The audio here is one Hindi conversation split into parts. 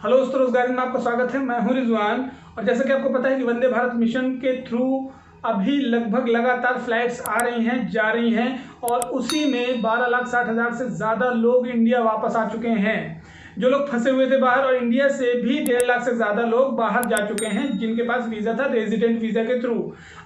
हेलो दोस्तों, रोजगारी में आपका स्वागत है। मैं हूं रिजवान। और जैसा कि आपको पता है कि वंदे भारत मिशन के थ्रू अभी लगभग लगातार फ्लाइट्स आ रही हैं, जा रही हैं, और उसी में 12,60,000 से ज़्यादा लोग इंडिया वापस आ चुके हैं। जो लोग फंसे हुए थे बाहर, और इंडिया से भी 1.5 लाख से ज़्यादा लोग बाहर जा चुके हैं जिनके पास वीज़ा था रेजिडेंट वीज़ा के थ्रू।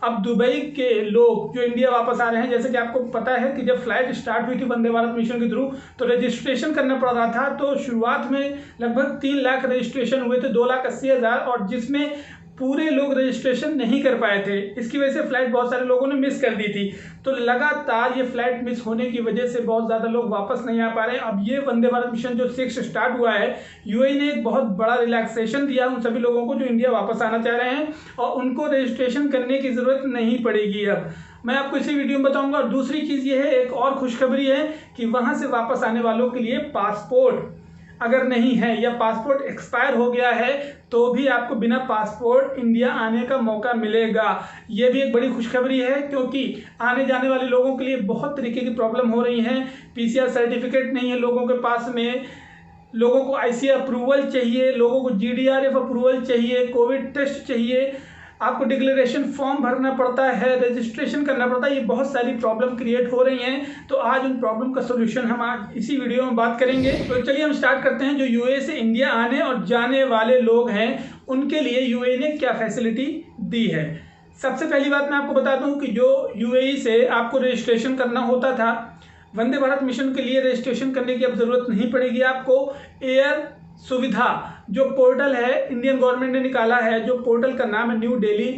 अब दुबई के लोग जो इंडिया वापस आ रहे हैं, जैसे कि आपको पता है कि जब फ्लाइट स्टार्ट हुई थी वंदे भारत मिशन के थ्रू तो रजिस्ट्रेशन करना पड़ रहा था। तो शुरुआत में लगभग 3 लाख रजिस्ट्रेशन हुए थे, 2,80,000, और जिसमें पूरे लोग रजिस्ट्रेशन नहीं कर पाए थे। इसकी वजह से फ्लाइट बहुत सारे लोगों ने मिस कर दी थी। तो लगातार ये फ्लाइट मिस होने की वजह से बहुत ज़्यादा लोग वापस नहीं आ पा रहे हैं। अब ये वंदे भारत मिशन जो 6 स्टार्ट हुआ है, यूएई ने एक बहुत बड़ा रिलैक्सेशन दिया उन सभी लोगों को जो इंडिया वापस आना चाह रहे हैं, और उनको रजिस्ट्रेशन करने की ज़रूरत नहीं पड़ेगी। अब मैं आपको इसी वीडियो में बताऊंगा। और दूसरी चीज़ ये है, एक और खुशखबरी है कि वहाँ से वापस आने वालों के लिए पासपोर्ट अगर नहीं है या पासपोर्ट एक्सपायर हो गया है तो भी आपको बिना पासपोर्ट इंडिया आने का मौका मिलेगा। ये भी एक बड़ी खुशखबरी है, क्योंकि आने जाने वाले लोगों के लिए बहुत तरीके की प्रॉब्लम हो रही है। पीसीआर सर्टिफिकेट नहीं है लोगों के पास में, लोगों को आईसीए अप्रूवल चाहिए, लोगों को जीडीआरएफ अप्रूवल चाहिए, कोविड टेस्ट चाहिए, आपको डिक्लेरेशन फॉर्म भरना पड़ता है, रजिस्ट्रेशन करना पड़ता है। ये बहुत सारी प्रॉब्लम क्रिएट हो रही हैं। तो आज उन प्रॉब्लम का सोल्यूशन हम आज इसी वीडियो में बात करेंगे। तो चलिए हम स्टार्ट करते हैं। जो यूएई से इंडिया आने और जाने वाले लोग हैं उनके लिए यूएई ने क्या फैसिलिटी दी है। सबसे पहली बात मैं आपको बता दूं कि जो यूएई से आपको रजिस्ट्रेशन करना होता था, वंदे भारत मिशन के लिए रजिस्ट्रेशन करने की अब जरूरत नहीं पड़ेगी आपको। एयर सुविधा जो पोर्टल है इंडियन गवर्नमेंट ने निकाला है, जो पोर्टल का नाम है न्यू दिल्ली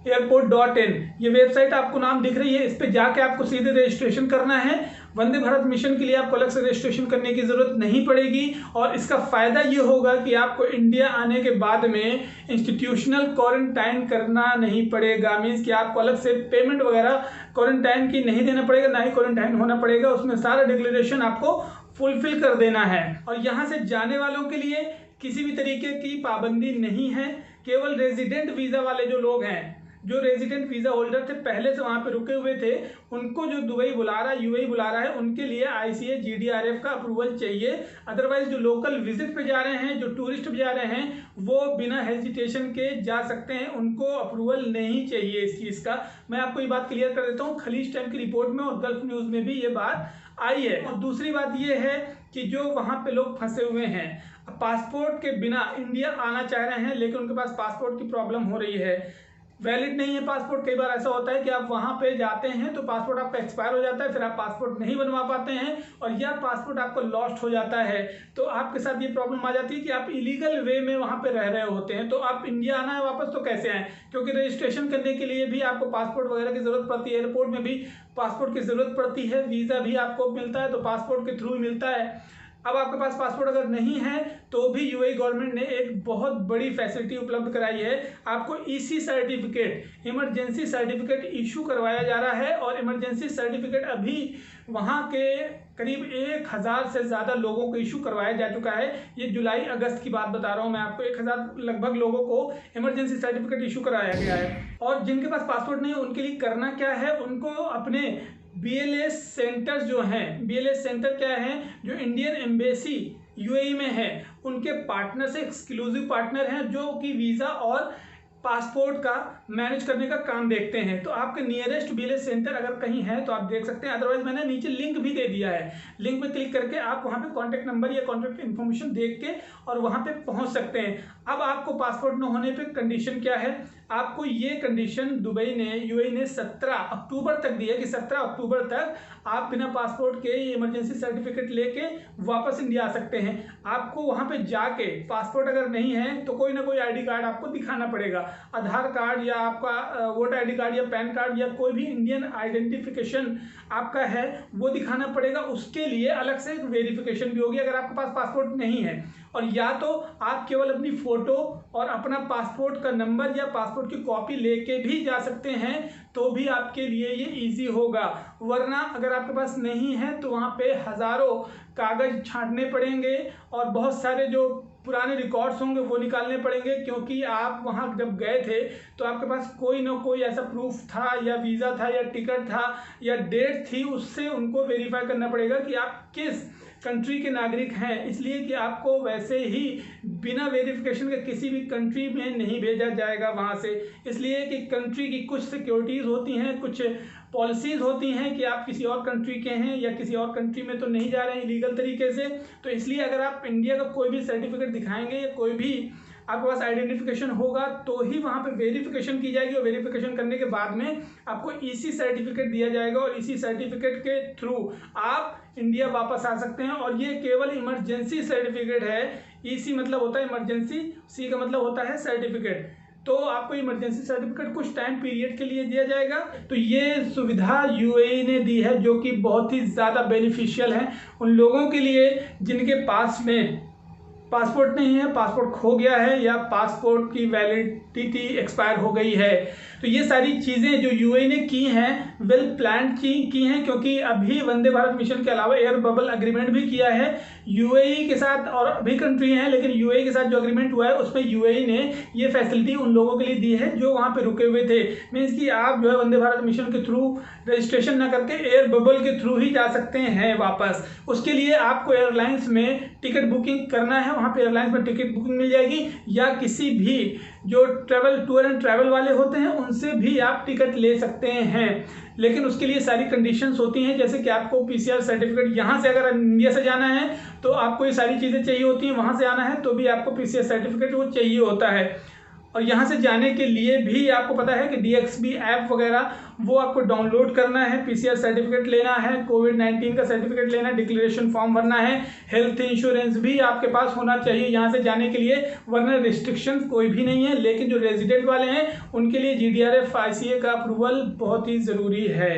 एयरपोर्ट.in, ये वेबसाइट आपको नाम दिख रही है, इस पे जाके आपको सीधे रजिस्ट्रेशन करना है। वंदे भारत मिशन के लिए आपको अलग से रजिस्ट्रेशन करने की जरूरत नहीं पड़ेगी। और इसका फायदा ये होगा कि आपको इंडिया आने के बाद में इंस्टीट्यूशनल क्वारंटाइन करना नहीं पड़ेगा। मीन्स कि आपको अलग से पेमेंट वगैरह क्वारंटाइन की नहीं देना पड़ेगा, ना ही क्वारंटाइन होना पड़ेगा। उसमें सारा डिक्लेरेशन आपको फुलफिल कर देना है। और यहाँ से जाने वालों के लिए किसी भी तरीके की पाबंदी नहीं है। केवल रेजिडेंट वीज़ा वाले जो लोग हैं, जो रेजिडेंट वीज़ा होल्डर थे, पहले से वहाँ पे रुके हुए थे, उनको जो दुबई बुला रहा है, यूएई बुला रहा है, उनके लिए आईसीए जीडीआरएफ का अप्रूवल चाहिए। अदरवाइज जो लोकल विजिट पे जा रहे हैं, जो टूरिस्ट पे जा रहे हैं, वो बिना हेजिटेशन के जा सकते हैं, उनको अप्रूवल नहीं चाहिए इस चीज़ का। मैं आपको ये बात क्लियर कर देता हूँ। खलीज टाइम की रिपोर्ट में और गल्फ न्यूज़ में भी ये बात आई है। और दूसरी बात ये है कि जो वहाँ पे लोग फंसे हुए हैं, पासपोर्ट के बिना इंडिया आना चाह रहे हैं, लेकिन उनके पास पासपोर्ट की प्रॉब्लम हो रही है, वैलिड नहीं है पासपोर्ट। कई बार ऐसा होता है कि आप वहाँ पे जाते हैं तो पासपोर्ट आपका एक्सपायर हो जाता है, फिर आप पासपोर्ट नहीं बनवा पाते हैं, और यह पासपोर्ट आपको लॉस्ट हो जाता है। तो आपके साथ ये प्रॉब्लम आ जाती है कि आप इलीगल वे में वहाँ पे रह रहे होते हैं। तो आप इंडिया आना है वापस तो कैसे आएँ, क्योंकि रजिस्ट्रेशन करने के लिए भी आपको पासपोर्ट वगैरह की ज़रूरत पड़ती है। एयरपोर्ट में भी पासपोर्ट की ज़रूरत पड़ती है, वीज़ा भी आपको मिलता है तो पासपोर्ट के थ्रू मिलता है। अब आपके पास पासपोर्ट अगर नहीं है तो भी यूएई गवर्नमेंट ने एक बहुत बड़ी फैसिलिटी उपलब्ध कराई है। आपको EC certificate, emergency certificate issue करवाया जा रहा है। और इमरजेंसी सर्टिफिकेट अभी वहाँ के करीब 1,000 से ज़्यादा लोगों को इशू करवाया जा चुका है। ये जुलाई अगस्त की बात बता रहा हूँ मैं आपको। 1,000 लगभग लोगों को इमरजेंसी सर्टिफिकेट इशू कराया गया है। और जिनके पास पासपोर्ट नहीं है उनके लिए करना क्या है, उनको अपने बीएलएस सेंटर जो हैं, बीएलएस सेंटर क्या है, जो इंडियन एम्बेसी यूएई में है, उनके पार्टनर से एक्सक्लूसिव पार्टनर हैं जो कि वीज़ा और पासपोर्ट का मैनेज करने का काम देखते हैं। तो आपके नियरेस्ट बीएलएस सेंटर अगर कहीं है तो आप देख सकते हैं। अदरवाइज मैंने नीचे लिंक भी दे दिया है, लिंक पे क्लिक करके आप वहाँ पे कॉन्टैक्ट नंबर या कॉन्टैक्ट इन्फॉर्मेशन देख के और वहाँ पे पहुँच सकते हैं। अब आपको पासपोर्ट न होने पे कंडीशन क्या है, आपको ये कंडीशन दुबई ने, यूएई ने 17 अक्टूबर तक दी है कि 17 अक्टूबर तक आप बिना पासपोर्ट के इमरजेंसी सर्टिफिकेट लेके वापस इंडिया आ सकते हैं। आपको वहाँ पे जाके पासपोर्ट अगर नहीं है तो कोई ना कोई आईडी कार्ड आपको दिखाना पड़ेगा, आधार कार्ड या आपका वोटर आईडी कार्ड या पैन कार्ड या कोई भी इंडियन आइडेंटिफिकेशन आपका है वो दिखाना पड़ेगा। उसके लिए अलग से एक वेरिफिकेशन भी होगी अगर आपके पास पासपोर्ट नहीं है। और या तो आप केवल अपनी फ़ोटो और अपना पासपोर्ट का नंबर या पासपोर्ट की कॉपी लेके भी जा सकते हैं, तो भी आपके लिए ये इजी होगा। वरना अगर आपके पास नहीं है तो वहाँ पे हज़ारों कागज़ छांटने पड़ेंगे और बहुत सारे जो पुराने रिकॉर्ड्स होंगे वो निकालने पड़ेंगे, क्योंकि आप वहाँ जब गए थे तो आपके पास कोई ना कोई ऐसा प्रूफ था या वीज़ा था या टिकट था या डेट थी, उससे उनको वेरीफाई करना पड़ेगा कि आप किस कंट्री के नागरिक हैं, इसलिए कि आपको वैसे ही बिना वेरिफिकेशन के किसी भी कंट्री में नहीं भेजा जाएगा वहाँ से। इसलिए कि कंट्री की कुछ सिक्योरिटीज़ होती हैं, कुछ पॉलिसीज़ होती हैं कि आप किसी और कंट्री के हैं या किसी और कंट्री में तो नहीं जा रहे हैं लीगल तरीके से। तो इसलिए अगर आप इंडिया का कोई भी सर्टिफिकेट दिखाएंगे या कोई भी आपके पास आइडेंटिफिकेशन होगा तो ही वहाँ पे वेरिफिकेशन की जाएगी, और वेरिफिकेशन करने के बाद में आपको ईसी सर्टिफिकेट दिया जाएगा, और इसी सर्टिफिकेट के थ्रू आप इंडिया वापस आ सकते हैं। और ये केवल इमरजेंसी सर्टिफिकेट है। ईसी मतलब होता है इमरजेंसी, सी का मतलब होता है सर्टिफिकेट। तो आपको इमरजेंसी सर्टिफिकेट कुछ टाइम पीरियड के लिए दिया जाएगा। तो ये सुविधा यूएई ने दी है, जो कि बहुत ही ज़्यादा बेनिफिशियल है उन लोगों के लिए जिनके पास में पासपोर्ट नहीं है, पासपोर्ट खो गया है या पासपोर्ट की वैलिडिटी एक्सपायर हो गई है। तो ये सारी चीज़ें जो यूएई ने की हैं वेल प्लान्ड की हैं, क्योंकि अभी वंदे भारत मिशन के अलावा एयर बबल एग्रीमेंट भी किया है यूएई के साथ, और भी कंट्री हैं लेकिन यूएई के साथ जो एग्रीमेंट हुआ है उसमें यूएई ने ये फैसिलिटी उन लोगों के लिए दी है जो वहाँ पे रुके हुए थे। मीन्स कि आप जो है वंदे भारत मिशन के थ्रू रजिस्ट्रेशन ना करके एयर बबल के थ्रू ही जा सकते हैं वापस। उसके लिए आपको एयरलाइंस में टिकट बुकिंग करना है, वहाँ पे एयरलाइंस में टिकट बुकिंग मिल जाएगी, या किसी भी जो टूर एंड ट्रैवल वाले होते हैं उनसे भी आप टिकट ले सकते हैं। लेकिन उसके लिए सारी कंडीशंस होती हैं, जैसे कि आपको पीसीआर सर्टिफिकेट, यहाँ से अगर इंडिया से जाना है तो आपको ये सारी चीज़ें चाहिए होती हैं, वहाँ से आना है तो भी आपको पीसीआर सर्टिफिकेट वो चाहिए होता है। और यहाँ से जाने के लिए भी आपको पता है कि DXB ऐप वगैरह वो आपको डाउनलोड करना है, पीसीआर सर्टिफिकेट लेना है, कोविड-19 का सर्टिफिकेट लेना है, डिक्लेरेशन फॉर्म भरना है, हेल्थ इंश्योरेंस भी आपके पास होना चाहिए यहाँ से जाने के लिए, वरना रिस्ट्रिक्शन कोई भी नहीं है। लेकिन जो रेजिडेंट वाले हैं उनके लिए GDRF ICA का अप्रूवल बहुत ही ज़रूरी है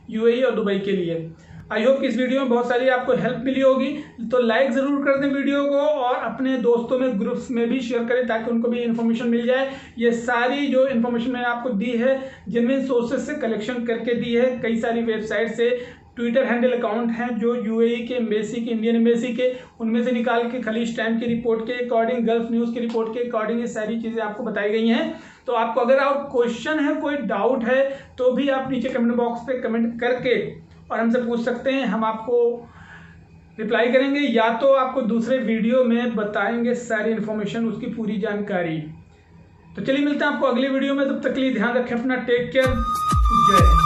यूएई और दुबई के लिए। आई होप कि इस वीडियो में बहुत सारी आपको हेल्प मिली होगी, तो लाइक ज़रूर कर दें वीडियो को, और अपने दोस्तों में ग्रुप्स में भी शेयर करें ताकि उनको भी इन्फॉर्मेशन मिल जाए। ये सारी जो इन्फॉर्मेशन मैंने आपको दी है जेन्युइन सोर्सेज से कलेक्शन करके दी है, कई सारी वेबसाइट से, ट्विटर हैंडल अकाउंट हैं जो यूएई के एम्बेसी के, इंडियन एम्बेसी के, उनमें से निकाल के खलीज टाइम की रिपोर्ट के अकॉर्डिंग, गल्फ न्यूज़ की रिपोर्ट के अकॉर्डिंग ये सारी चीज़ें आपको बताई गई हैं। तो आपको अगर आप क्वेश्चन है, कोई डाउट है, तो भी आप नीचे कमेंट बॉक्स पे कमेंट करके और हमसे पूछ सकते हैं, हम आपको रिप्लाई करेंगे, या तो आपको दूसरे वीडियो में बताएंगे सारी इन्फॉर्मेशन, उसकी पूरी जानकारी। तो चलिए मिलते हैं आपको अगली वीडियो में, तब तक के लिए ध्यान रखें अपना, टेक केयर, जय हिंद।